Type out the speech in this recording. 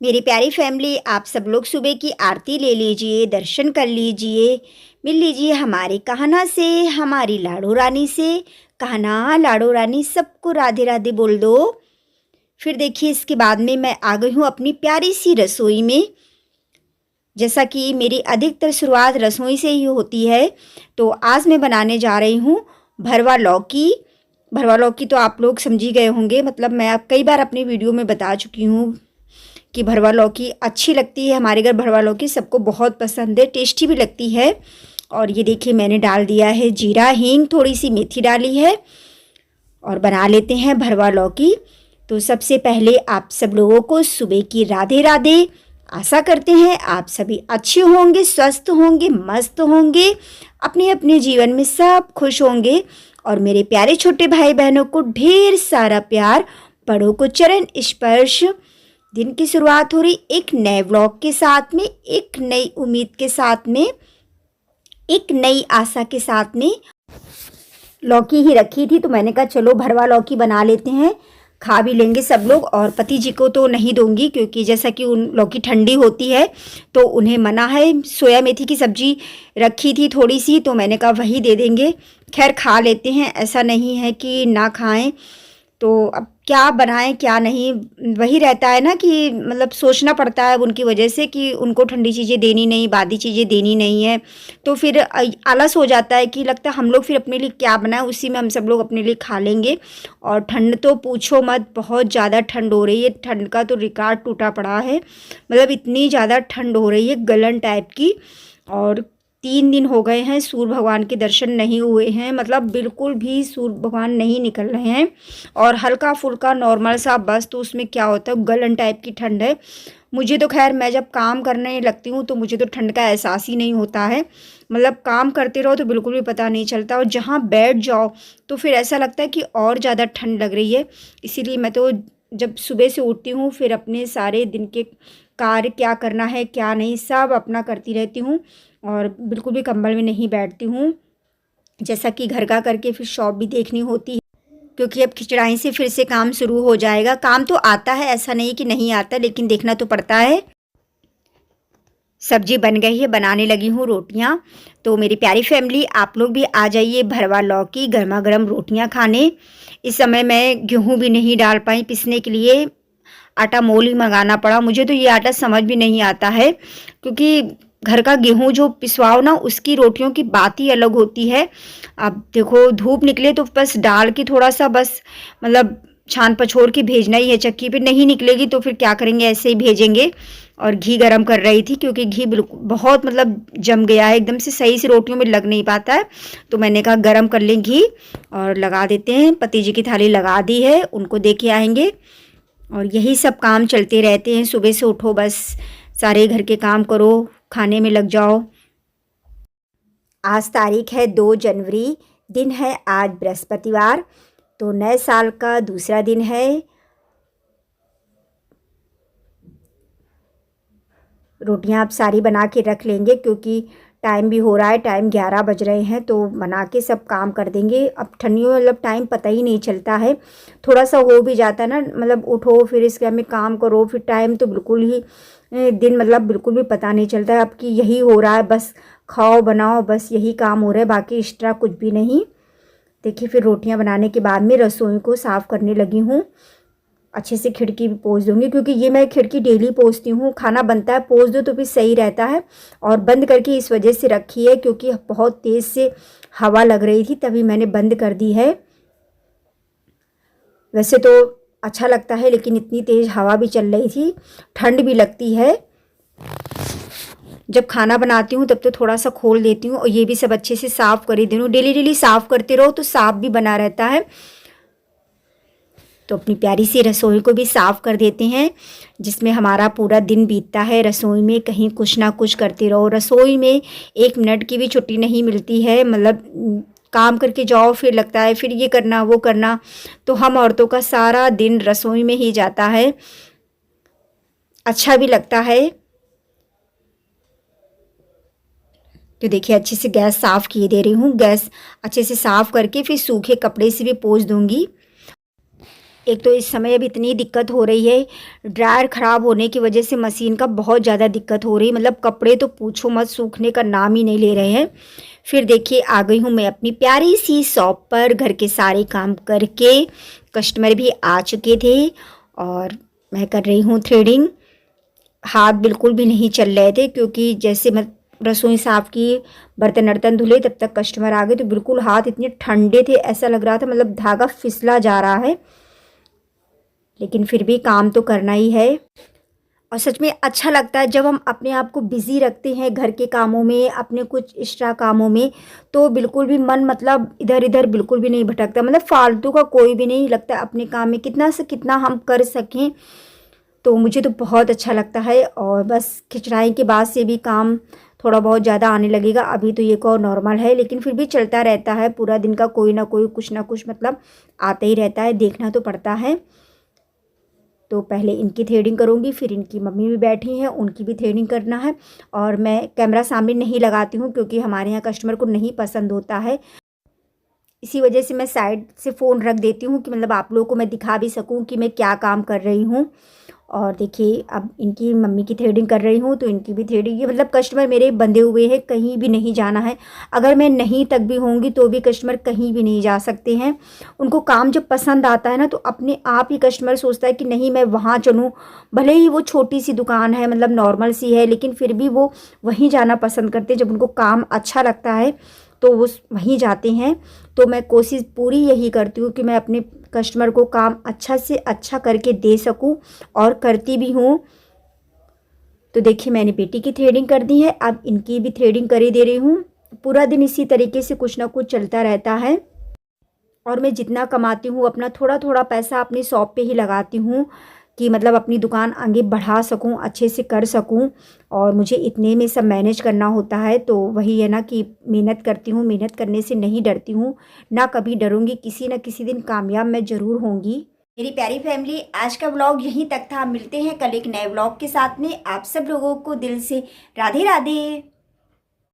मेरी प्यारी फैमिली, आप सब लोग सुबह की आरती ले लीजिए, दर्शन कर लीजिए, मिल लीजिए हमारे कहना से, हमारी लाडो रानी से। कहना लाडो रानी सबको राधे राधे बोल दो। फिर देखिए इसके बाद में मैं आ गई हूँ अपनी प्यारी सी रसोई में। जैसा कि मेरी अधिकतर शुरुआत रसोई से ही होती है, तो आज मैं बनाने जा रही हूँ भरवा लौकी। भरवा लौकी तो आप लोग समझ ही गए होंगे, मतलब मैं अब कई बार अपनी वीडियो में बता चुकी हूँ कि भरवा लौकी अच्छी लगती है। हमारे घर भरवा लौकी सबको बहुत पसंद है, टेस्टी भी लगती है। और ये देखिए मैंने डाल दिया है जीरा, हींग, थोड़ी सी मेथी डाली है और बना लेते हैं भरवा लौकी। तो सबसे पहले आप सब लोगों को सुबह की राधे राधे। आशा करते हैं आप सभी अच्छे होंगे, स्वस्थ होंगे, मस्त होंगे, अपने अपने जीवन में सब खुश होंगे। और मेरे प्यारे छोटे भाई बहनों को ढेर सारा प्यार, बड़ों को चरण स्पर्श। दिन की शुरुआत हो रही एक नए व्लॉग के साथ में, एक नई उम्मीद के साथ में, एक नई आशा के साथ में। लौकी ही रखी थी तो मैंने कहा चलो भरवा लौकी बना लेते हैं, खा भी लेंगे सब लोग। और पति जी को तो नहीं दूंगी क्योंकि जैसा कि उन लौकी ठंडी होती है तो उन्हें मना है। सोया मेथी की सब्जी रखी थी थोड़ी सी, तो मैंने कहा वही दे देंगे। खैर खा लेते हैं, ऐसा नहीं है कि ना खाएं। तो अब क्या बनाएं क्या नहीं, वही रहता है ना कि मतलब सोचना पड़ता है उनकी वजह से कि उनको ठंडी चीज़ें देनी नहीं, बादी चीज़ें देनी नहीं है। तो फिर आलस हो जाता है कि लगता है हम लोग फिर अपने लिए क्या बनाएं, उसी में हम सब लोग अपने लिए खा लेंगे। और ठंड तो पूछो मत, बहुत ज़्यादा ठंड हो रही है। ठंड का तो रिकॉर्ड टूटा पड़ा है, मतलब इतनी ज़्यादा ठंड हो रही है गलन टाइप की। और 3 दिन हो गए हैं सूर्य भगवान के दर्शन नहीं हुए हैं, मतलब बिल्कुल भी सूर्य भगवान नहीं निकल रहे हैं। और हल्का फुल्का नॉर्मल सा बस, तो उसमें क्या होता है गलन टाइप की ठंड है। मुझे तो खैर मैं जब काम करने लगती हूँ तो मुझे तो ठंड का एहसास ही नहीं होता है। मतलब काम करते रहो तो बिल्कुल भी पता नहीं चलता, और जहाँ बैठ जाओ तो फिर ऐसा लगता है कि और ज़्यादा ठंड लग रही है। इसीलिए मैं तो जब सुबह से उठती हूँ फिर अपने सारे दिन के कार्य क्या करना है क्या नहीं सब अपना करती रहती हूँ, और बिल्कुल भी कंबल में नहीं बैठती हूँ। जैसा कि घर का करके फिर शॉप भी देखनी होती है, क्योंकि अब खिचड़ाई से फिर से काम शुरू हो जाएगा। काम तो आता है, ऐसा नहीं कि नहीं आता, लेकिन देखना तो पड़ता है। सब्जी बन गई है, बनाने लगी हूँ रोटियाँ। तो मेरी प्यारी फैमिली, आप लोग भी आ जाइए भरवा लौकी गर्मा गर्म रोटियाँ खाने। इस समय मैं गेहूँ भी नहीं डाल पाई पिसने के लिए, आटा मोल ही मंगाना पड़ा। मुझे तो ये आटा समझ भी नहीं आता है, क्योंकि घर का गेहूँ जो पिसवाओ ना उसकी रोटियों की बात ही अलग होती है। अब देखो धूप निकले तो बस डाल के थोड़ा सा बस मतलब छान पछोर के भेजना ही है चक्की पे, नहीं निकलेगी तो फिर क्या करेंगे, ऐसे ही भेजेंगे। और घी गरम कर रही थी क्योंकि घी बिल्कुल बहुत मतलब जम गया है, एकदम से सही से रोटियों में लग नहीं पाता है। तो मैंने कहा गरम कर लें घी और लगा देते हैं। पति जी की थाली लगा दी है, उनको दे के आएंगे। और यही सब काम चलते रहते हैं। सुबह से उठो बस सारे घर के काम करो, खाने में लग जाओ। आज तारीख है 2 जनवरी, दिन है आज बृहस्पतिवार, तो नए साल का दूसरा दिन है। रोटियां आप सारी बना के रख लेंगे क्योंकि टाइम भी हो रहा है, टाइम 11 बज रहे हैं, तो बना के सब काम कर देंगे। अब ठंडियों में मतलब टाइम पता ही नहीं चलता है, थोड़ा सा हो भी जाता है ना, मतलब उठो फिर इसके में काम करो, फिर टाइम तो बिल्कुल ही दिन मतलब बिल्कुल भी पता नहीं चलता है। अब कि यही हो रहा है, बस खाओ बनाओ, बस यही काम हो रहा है, बाकी एक्स्ट्रा कुछ भी नहीं। देखिए फिर रोटियां बनाने के बाद में रसोई को साफ़ करने लगी हूँ। अच्छे से खिड़की भी पोंछ दूँगी क्योंकि ये मैं खिड़की डेली पोंछती हूँ। खाना बनता है पोंछ दो तो फिर सही रहता है। और बंद करके इस वजह से रखी है क्योंकि बहुत तेज़ से हवा लग रही थी, तभी मैंने बंद कर दी है। वैसे तो अच्छा लगता है लेकिन इतनी तेज़ हवा भी चल रही थी, ठंड भी लगती है। जब खाना बनाती हूँ तब तो थोड़ा सा खोल देती हूँ, और ये भी सब अच्छे से साफ़ कर ही दे रही हूँ। डेली डेली साफ़ करते रहो तो साफ़ भी बना रहता है। तो अपनी प्यारी सी रसोई को भी साफ़ कर देते हैं, जिसमें हमारा पूरा दिन बीतता है रसोई में, कहीं कुछ ना कुछ करते रहो। रसोई में 1 मिनट की भी छुट्टी नहीं मिलती है, मतलब काम करके जाओ फिर लगता है फिर ये करना वो करना। तो हम औरतों का सारा दिन रसोई में ही जाता है, अच्छा भी लगता है। तो देखिए अच्छे से गैस साफ़ किए दे रही हूँ। गैस अच्छे से साफ़ करके फिर सूखे कपड़े से भी पोंछ दूँगी। एक तो इस समय अब इतनी दिक्कत हो रही है, ड्रायर ख़राब होने की वजह से मशीन का बहुत ज़्यादा दिक्कत हो रही है। मतलब कपड़े तो पूछो मत, सूखने का नाम ही नहीं ले रहे हैं। फिर देखिए आ गई हूँ मैं अपनी प्यारी सी शॉप पर, घर के सारे काम करके। कस्टमर भी आ चुके थे और मैं कर रही हूँ थ्रेडिंग। हाथ बिल्कुल भी नहीं चल रहे थे क्योंकि जैसे मैं रसोई साफ़ की, बर्तन वर्तन धुले, तब तक कस्टमर आ गए तो बिल्कुल हाथ इतने ठंडे थे, ऐसा लग रहा था मतलब धागा फिसला जा रहा है। लेकिन फिर भी काम तो करना ही है। और सच में अच्छा लगता है जब हम अपने आप को बिज़ी रखते हैं घर के कामों में, अपने कुछ एक्स्ट्रा कामों में, तो बिल्कुल भी मन मतलब इधर इधर बिल्कुल भी नहीं भटकता। मतलब फालतू का कोई भी नहीं लगता, अपने काम में कितना से कितना हम कर सकें, तो मुझे तो बहुत अच्छा लगता है। और बस खिचड़ाई के बाद से भी काम थोड़ा बहुत ज़्यादा आने लगेगा। अभी तो ये को नॉर्मल है, लेकिन फिर भी चलता रहता है पूरा दिन का, कोई ना कोई कुछ ना कुछ मतलब आता ही रहता है, देखना तो पड़ता है। तो पहले इनकी थ्रेडिंग करूँगी, फिर इनकी मम्मी भी बैठी हैं, उनकी भी थ्रेडिंग करना है। और मैं कैमरा सामने नहीं लगाती हूँ क्योंकि हमारे यहाँ कस्टमर को नहीं पसंद होता है। इसी वजह से मैं साइड से फ़ोन रख देती हूँ कि मतलब आप लोगों को मैं दिखा भी सकूँ कि मैं क्या काम कर रही हूँ। और देखिए अब इनकी मम्मी की थ्रेडिंग कर रही हूँ तो इनकी भी थ्रेडिंग, ये मतलब कस्टमर मेरे बंधे हुए हैं, कहीं भी नहीं जाना है। अगर मैं नहीं तक भी होंगी तो भी कस्टमर कहीं भी नहीं जा सकते हैं। उनको काम जब पसंद आता है ना तो अपने आप ही कस्टमर सोचता है कि नहीं मैं वहाँ चलूँ। भले ही वो छोटी सी दुकान है, मतलब नॉर्मल सी है, लेकिन फिर भी वो वहीं जाना पसंद करते हैं। जब उनको काम अच्छा लगता है तो वो वहीं जाते हैं। तो मैं कोशिश पूरी यही करती हूँ कि मैं अपने कस्टमर को काम अच्छा से अच्छा करके दे सकूँ, और करती भी हूँ। तो देखिए मैंने बेटी की थ्रेडिंग कर दी है, अब इनकी भी थ्रेडिंग कर ही दे रही हूँ। पूरा दिन इसी तरीके से कुछ ना कुछ चलता रहता है। और मैं जितना कमाती हूँ अपना थोड़ा थोड़ा पैसा अपनी शॉप पे ही लगाती हूँ कि मतलब अपनी दुकान आगे बढ़ा सकूँ, अच्छे से कर सकूँ। और मुझे इतने में सब मैनेज करना होता है, तो वही है ना कि मेहनत करती हूँ, मेहनत करने से नहीं डरती हूँ, ना कभी डरूँगी, किसी न किसी दिन कामयाब मैं ज़रूर होंगी। मेरी प्यारी फैमिली, आज का व्लॉग यहीं तक था। मिलते हैं कल एक नए व्लॉग के साथ में। आप सब लोगों को दिल से राधे राधे।